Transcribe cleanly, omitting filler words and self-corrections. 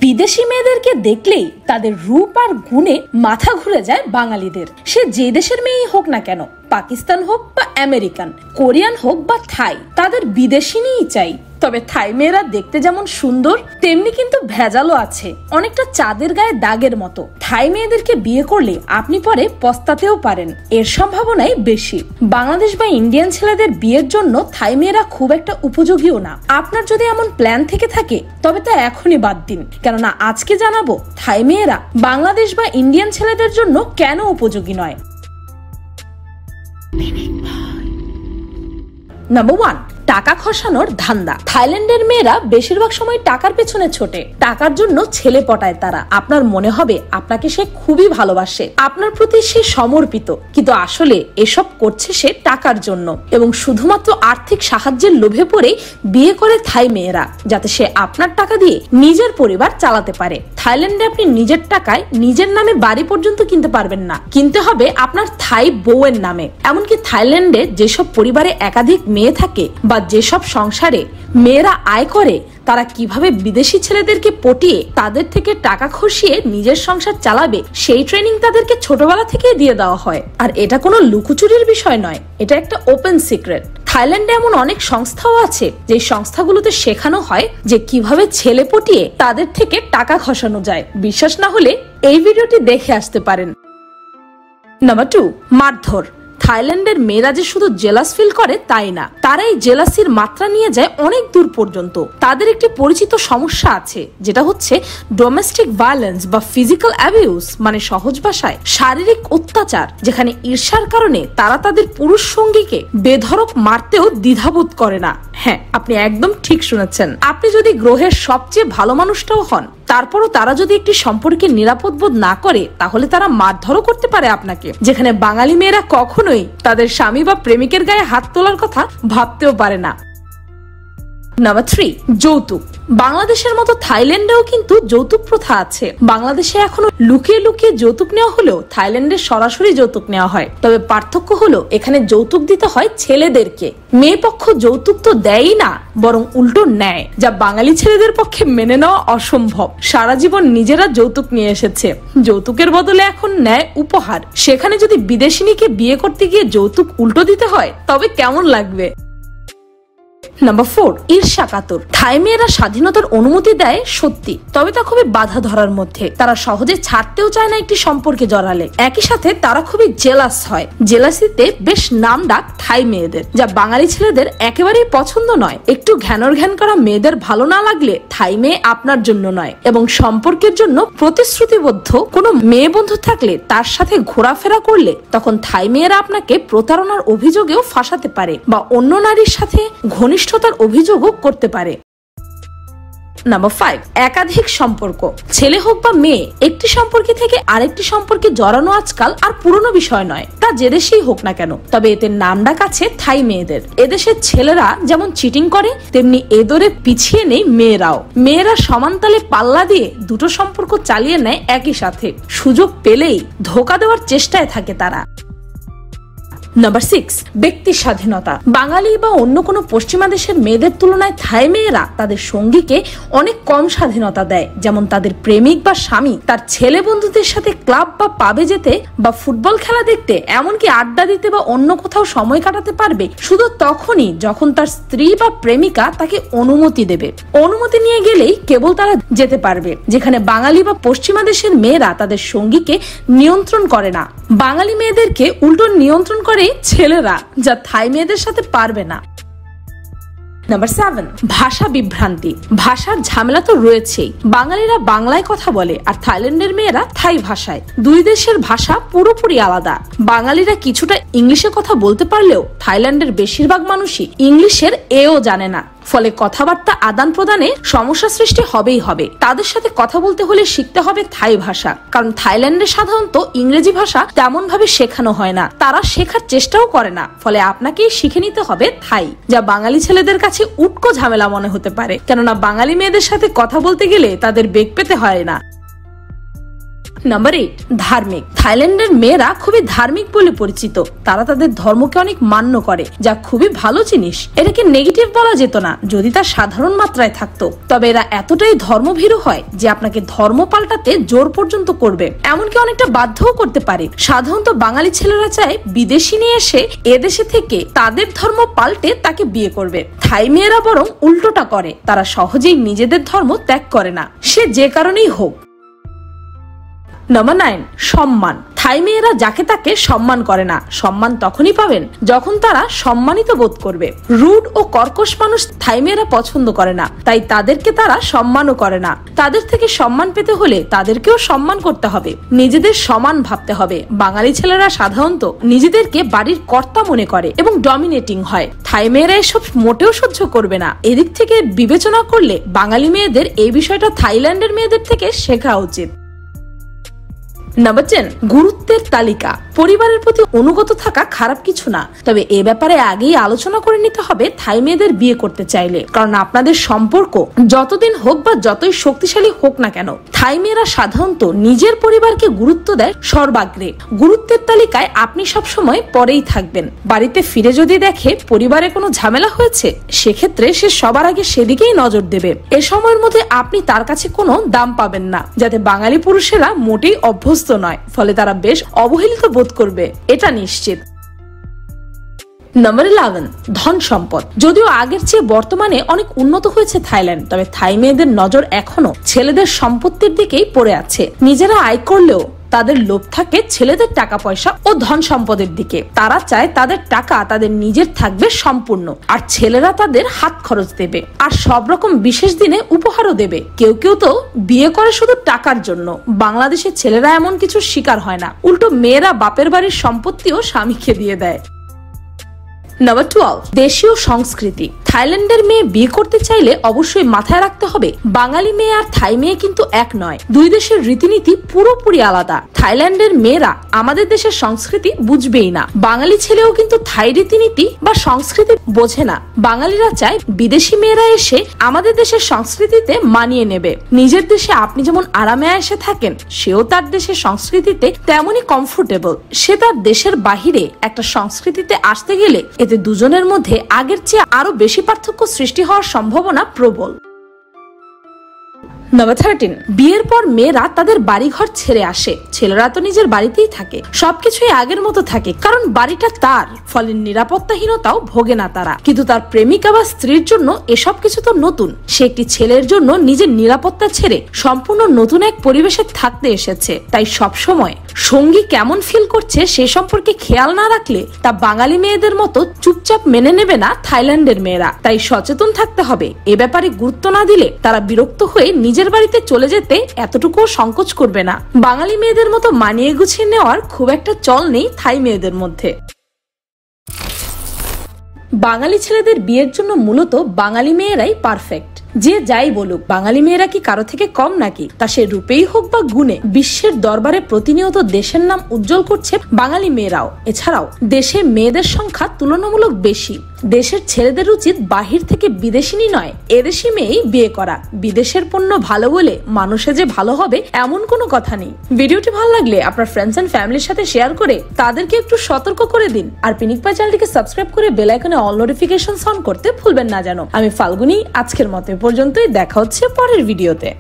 বিদেশি মেয়েদেরকে দেখলেই তাদের রূপ আর গুণে মাথা ঘুরে যায় বাঙালিদের। সে যে দেশের মেয়েই হোক না কেন, পাকিস্তান হোক বা আমেরিকান, কোরিয়ান হোক বা থাই, তাদের বিদেশিনীই চাই। তবে থাই মেয়েরা দেখতে যেমন সুন্দর, তেমনি কিন্তু ভেজালও আছে, অনেকটা চাঁদের গায়ে দাগের মতো। থাই মেয়েদেরকে বিয়ে করলে আপনি পরে পস্তাতেও পারেন, এর সম্ভাবনাই বেশি। বাংলাদেশ বা ইন্ডিয়ান ছেলেদের বিয়ের জন্য থাই মেয়েরা খুব একটা উপযোগীও না। আপনার যদি এমন প্ল্যান থেকে থাকে তবে তা এখনই বাদ দিন, কেননা আজকে জানাবো থাই মেয়েরা বাংলাদেশ বা ইন্ডিয়ান ছেলেদের জন্য কেন উপযোগী নয়। নাম্বার 1, টাকা খসানোর ধান্দা। থাইল্যান্ডের মেয়েরা বেশিরভাগ সময় টাকার পেছনে ছোটে। টাকার জন্য ছেলে পটায় তারা। আপনার মনে হবে আপনাকে সে খুবই ভালোবাসে, আপনার প্রতি সে সমর্পিত, কিন্তু আসলে এসব করছে সে টাকার জন্য এবং শুধুমাত্র আর্থিক সাহায্যের লোভে পড়ে বিয়ে করে থাই মেয়েরা, যাতে সে আপনার টাকা দিয়ে নিজের পরিবার চালাতে পারে। থাইল্যান্ডে আপনি নিজের টাকায় নিজের নামে বাড়ি পর্যন্ত কিনতে পারবেন না, কিনতে হবে আপনার থাই বউয়ের নামে। এমনকি থাইল্যান্ডে যেসব পরিবারে একাধিক মেয়ে থাকে বা যেসব সংসারে মেয়েরা আয় করে, তারা কিভাবে বিদেশি ছেলেদেরকে পটিয়ে তাদের থেকে টাকা খসিয়ে নিজের সংসার চালাবে সেই ট্রেনিং তাদেরকে ছোটবেলা থেকে দিয়ে দেওয়া হয়। আর এটা কোনো লুকোচুরির বিষয় নয়, এটা একটা ওপেন সিক্রেট। থাইল্যান্ডে এমন অনেক সংস্থাও আছে যে সংস্থাগুলোতে শেখানো হয় যে কিভাবে ছেলে পটিয়ে তাদের থেকে টাকা খসানো যায়। বিশ্বাস না হলে এই ভিডিওটি দেখে আসতে পারেন। নাম্বার 2, মারধর। থাইল্যান্ডের মেয়েরা যে শুধু জেলাস ফিল করে তাই না, তারা এই জেলাসির মাত্রা নিয়ে যায় অনেক দূর পর্যন্ত। তাদের একটি পরিচিত সমস্যা আছে, যেটা হচ্ছে ডোমেস্টিক ভায়োলেন্স বা ফিজিক্যাল অ্যাবিউজ, মানে সহজ ভাষায় শারীরিক অত্যাচার, যেখানে ঈর্ষার কারণে তারা তাদের পুরুষ সঙ্গীকে বেধড়ক মারতেও দ্বিধাবোধ করে না। হ্যাঁ, আপনি একদম ঠিক শুনেছেন। আপনি যদি গ্রহের সবচেয়ে ভালো মানুষটাও হন, তারপরও তারা যদি একটি সম্পর্কে নিরাপদ বোধ না করে, তাহলে তারা মারধরও করতে পারে আপনাকে, যেখানে বাঙালি মেয়েরা কখনোই তাদের স্বামী বা প্রেমিকের গায়ে হাত তোলার কথা ভাবতেও পারে না। নাম্বার 3, যৌতুক। বাংলাদেশের মতো থাইল্যান্ডেও কিন্তু যৌতুক প্রথা আছে। বাংলাদেশে এখনো লুকিয়ে লুকিয়ে যৌতুক নেওয়া হলেও থাইল্যান্ডে সরাসরি যৌতুক নেওয়া হয়। তবে পার্থক্য হলো এখানে যৌতুক দিতে হয় ছেলেদেরকে, মেয়ে পক্ষ যৌতুক তো দেয়ই না, বরং উল্টো নেয়, যা বাঙালি ছেলেদের পক্ষে মেনে নেওয়া অসম্ভব। সারা জীবন নিজেরা যৌতুক নিয়ে এসেছে, যৌতুকের বদলে এখন নেয় উপহার। সেখানে যদি বিদেশিনীকে বিয়ে করতে গিয়ে যৌতুক উল্টো দিতে হয় তবে কেমন লাগবে। নাম্বার 4, ঈর্ষা কাতর। থাই মেয়েরা স্বাধীনতার অনুমতি দেয় সত্যি, তবে তা খুবই বাধা ধরার মধ্যে। তারা সহজে ছাড়তেও চায় না একটি সম্পর্কে জড়ালে। একই সাথে তারা খুবই জেলাস হয়। জেলাসিতে বেশ নাম ডাক থাই মেয়েদের, যা বাঙালি ছেলেদের একেবারেই পছন্দ নয়। একটু ঘ্যান করা মেয়েদের ভালো না লাগলে থাই মেয়ে আপনার জন্য নয়। এবং সম্পর্কের জন্য প্রতিশ্রুতিবদ্ধ কোনো মেয়ে বন্ধু থাকলে তার সাথে ঘোরাফেরা করলে তখন থাই মেয়েরা আপনাকে প্রতারণার অভিযোগেও ফাঁসাতে পারে বা অন্য নারীর সাথে ঘনিষ্ঠতার অভিযোগও করতে পারে। নাম্বার 5, একাধিক সম্পর্ক। ছেলে হোক বা মেয়ে, একটি সম্পর্কে থেকে আরেকটি সম্পর্কে জড়ানো আজকাল আর পুরনো বিষয় নয়, তা যে দেশেই হোক না কেন। তবে এতে নামডাক আছে থাই মেয়েদের। এদেশের ছেলেরা যেমন চিটিং করে, তেমনি এদরে পিছিয়ে নেই মেয়েরাও। মেয়েরা সমানতালে পাল্লা দিয়ে দুটো সম্পর্ক চালিয়ে নেয় একই সাথে। সুযোগ পেলেই ধোঁকা দেওয়ার চেষ্টায় থাকে তারা। নাম্বার 6, ব্যক্তি স্বাধীনতা। বাঙালি বা অন্য কোনো পশ্চিমা দেশের মেয়েদের তুলনায় থাই মেয়েরা তাদের সঙ্গীকে অনেক কম স্বাধীনতা দেয়। যেমন তাদের প্রেমিক বা স্বামী তার ছেলে বন্ধুদের সাথে ক্লাব বা পাবে যেতে বা ফুটবল খেলা দেখতে, এমনকি আড্ডা দিতে বা অন্য কোথাও সময় কাটাতে পারবে শুধু তখনই যখন তার স্ত্রী বা প্রেমিকা তাকে অনুমতি দেবে। অনুমতি নিয়ে গেলেই কেবল তারা যেতে পারবে, যেখানে বাঙালি বা পশ্চিমা দেশের মেয়েরা তাদের সঙ্গীকে নিয়ন্ত্রণ করে না। বাঙালি মেয়েদেরকে উল্টো নিয়ন্ত্রণ করে ছেলেরা, যা থাই মেয়েদের সাথে পারবে না। নাম্বার 7, ভাষা বিভ্রান্তি। ভাষার ঝামেলা তো রয়েছেই। বাঙালিরা বাংলায় কথা বলে আর থাইল্যান্ডের মেয়েরা থাই ভাষায়। দুই দেশের ভাষা পুরোপুরি আলাদা। বাঙালিরা কিছুটা ইংলিশে কথা বলতে পারলেও থাইল্যান্ডের বেশিরভাগ মানুষই ইংলিশের এও জানে না। ফলে কথাবার্তা আদান প্রদানে সমস্যা সৃষ্টি হবেই হবে। তাদের সাথে কথা বলতে হলে শিখতে হবে থাই ভাষা, কারণ থাইল্যান্ডে সাধারণত ইংরেজি ভাষা তেমন ভাবে শেখানো হয় না, তারা শেখার চেষ্টাও করে না। ফলে আপনাকেই শিখে নিতে হবে থাই, যা বাঙালি ছেলেদের কাছে উটকো ঝামেলা মনে হতে পারে, কেননা বাঙালি মেয়েদের সাথে কথা বলতে গেলে তাদের বেগ পেতে হয় না। নাম্বার 8, ধার্মিক। থাইল্যান্ডের মেয়েরা খুবই ধার্মিক বলে পরিচিত। তারা তাদের ধর্মকে অনেক মান্য করে, যা খুবই ভালো জিনিস। এটাকে নেগেটিভ বলা যেত না যদি তা সাধারণ মাত্রায় থাকতো। তবে এরা এতটাই ধর্মভীরু হয় যে আপনাকে ধর্ম পাল্টাতে জোর পর্যন্ত করবে, এমনকি অনেকটা বাধ্যও করতে পারে। সাধারণত বাঙালি ছেলেরা চায় বিদেশি নিয়ে এসে এদেশে থেকে তাদের ধর্ম পাল্টে তাকে বিয়ে করবে। থাই মেয়েরা বরং উল্টোটা করে, তারা সহজেই নিজেদের ধর্ম ত্যাগ করে না, সে যে কারণেই হোক। নাম্বার 9, সম্মান। থাই মেয়েরা যাকে তাকে সম্মান করে না। সম্মান তখনই পাবেন যখন তারা সম্মানিত বোধ করবে। রুড ও কর্কশ মানুষ থাই মেয়েরা পছন্দ করে না, তাই তাদেরকে তারা সম্মানও করে না। তাদের থেকে সম্মান পেতে হলে তাদেরকেও সম্মান করতে হবে, নিজেদের সমান ভাবতে হবে। বাঙালি ছেলেরা সাধারণত নিজেদেরকে বাড়ির কর্তা মনে করে এবং ডমিনেটিং হয়। থাই মেয়েরা এসব মোটেও সহ্য করবে না। এদিক থেকে বিবেচনা করলে বাঙালি মেয়েদের এই বিষয়টা থাইল্যান্ডের মেয়েদের থেকে শেখা উচিত। নাম্বার 10, গুরুত্বের তালিকা। পরিবারের প্রতি অনুগত থাকা খারাপ কিছু না, তবে এ ব্যাপারে আগেই আলোচনা করে নিতে হবে থাই মেয়েদের বিয়ে করতে চাইলে। কারণ আপনাদের সম্পর্ক যতদিন হোক বা যতই শক্তিশালী হোক না কেন, থাই মেয়েরা সাধারণত নিজের পরিবারকে গুরুত্ব দেয় সর্বাগ্রে। গুরুত্বের তালিকায় আপনি সবসময় পরেই থাকবেন। বাড়িতে ফিরে যদি দেখে পরিবারে কোনো ঝামেলা হয়েছে, সেক্ষেত্রে সে সবার আগে সেদিকেই নজর দেবে। এ সময়ের মধ্যে আপনি তার কাছে কোনো দাম পাবেন না, যাতে বাঙালি পুরুষেরা মোটেই অভ্যস্ত নয়, ফলে তারা বেশ অবহেলিত বোধ করবে, এটা নিশ্চিত। নাম্বার 11, ধন সম্পদ। যদিও আগের চেয়ে বর্তমানে অনেক উন্নত হয়েছে থাইল্যান্ড, তবে থাই মেয়েদের নজর এখনো ছেলেদের সম্পত্তির দিকেই পড়ে আছে। নিজেরা আয় করলেও তাদের লোভ থাকে ছেলেদের টাকা পয়সা ও ধন সম্পদের দিকে। তারা চায় তাদের টাকা তাদের নিজের থাকবে সম্পূর্ণ, আর ছেলেরা তাদের হাত খরচ দেবে, আর সব রকম বিশেষ দিনে উপহারও দেবে। কেউ কেউ তো বিয়ে করে শুধু টাকার জন্য। বাংলাদেশের ছেলেরা এমন কিছু শিকার হয় না, উল্টো মেয়েরা বাপের বাড়ির সম্পত্তিও স্বামীকে দিয়ে দেয়। নাম্বার 12, দেশীয় সংস্কৃতি। থাইল্যান্ডের মেয়ে বিয়ে করতে চাইলে অবশ্যই মাথায় রাখতে হবে বাঙালি মেয়ে আর থাই মেয়ে কিন্তু এক নয়। দুই দেশের রীতিনীতি পুরোপুরি আলাদা। থাইল্যান্ডের মেয়েরা আমাদের দেশের সংস্কৃতি বুঝবেই না। বাঙালি ছেলেও কিন্তু থাই রীতিনীতি বা সংস্কৃতি বোঝে না। বাঙালিরা চায় বিদেশি মেয়েরা এসে আমাদের দেশের সংস্কৃতিতে মানিয়ে নেবে। নিজের দেশে আপনি যেমন আরামে এসে থাকেন, সেও তার দেশের সংস্কৃতিতে তেমনই কমফোর্টেবল। সে তার দেশের বাহিরে একটা সংস্কৃতিতে আসতে গেলে এতে দুজনের মধ্যে আগের চেয়ে আরো বেশি পার্থক্য সৃষ্টি হওয়ার সম্ভাবনা প্রবল। নাম্বার 13, বিয়ের পর মেয়েরা তাদের বাড়িঘর ছেড়ে আসে। ছেলেরা তো নিজের বাড়িতেই থাকে, সবকিছুই আগের মতো থাকে, কারণ বাড়িটা তার, ফলে নিরাপত্তাহীনতাও ভোগে না তারা। কিন্তু তার প্রেমিকা বা স্ত্রীর জন্য এসব কিছু তো নতুন। সে একটি ছেলের জন্য নিজের নিরাপত্তা ছেড়ে সম্পূর্ণ নতুন এক পরিবেশে থাকতে এসেছে। তাই সবসময় সঙ্গী কেমন ফিল করছে সে সম্পর্কে খেয়াল না রাখলে তা বাঙালি মেয়েদের মতো চুপচাপ মেনে নেবে না থাইল্যান্ডের মেয়েরা। তাই সচেতন থাকতে হবে। এ ব্যাপারে গুরুত্ব না দিলে তারা বিরক্ত হয়ে নিজের বাড়িতে চলে যেতে এতটুকুও সংকোচ করবে না। বাঙালি মেয়েদের মতো মানিয়ে গুছিয়ে নেওয়ার খুব একটা চল নেই থাই মেয়েদের মধ্যে। বাঙালি ছেলেদের বিয়ের জন্য মূলত বাঙালি মেয়েরাই পারফেক্ট। যে যাই বলুক, বাঙালি মেয়েরা কি কারো থেকে কম নাকি? তা সে রূপেই হোক বা গুণে বিশ্বের দরবারে প্রতিনিয়ত দেশের নাম উজ্জ্বল করছে বাঙালি মেয়েরাও। এছাড়াও দেশে মেয়েদের সংখ্যা তুলনামূলক বেশি। দেশের ছেলেদের উচিত বাহির থেকে বিদেশিনী নয়, এদেশি মেয়েই বিয়ে করা। বিদেশের পণ্য ভালো বলে মানুষে যে ভালো হবে এমন কোনো কথা নেই। ভিডিওটি ভালো লাগলে আপনার ফ্রেন্ডস এন্ড ফ্যামিলির সাথে শেয়ার করে তাদেরকে একটু সতর্ক করে দিন। আর পিনিক পাই চ্যানেলটিকে সাবস্ক্রাইব করে বেল আইকনে অল নোটিফিকেশন অন করতে ভুলবেন না যেন। আমি ফাল্গুনি, আজকের মতো পর্যন্তই। দেখা হচ্ছে পরের ভিডিওতে।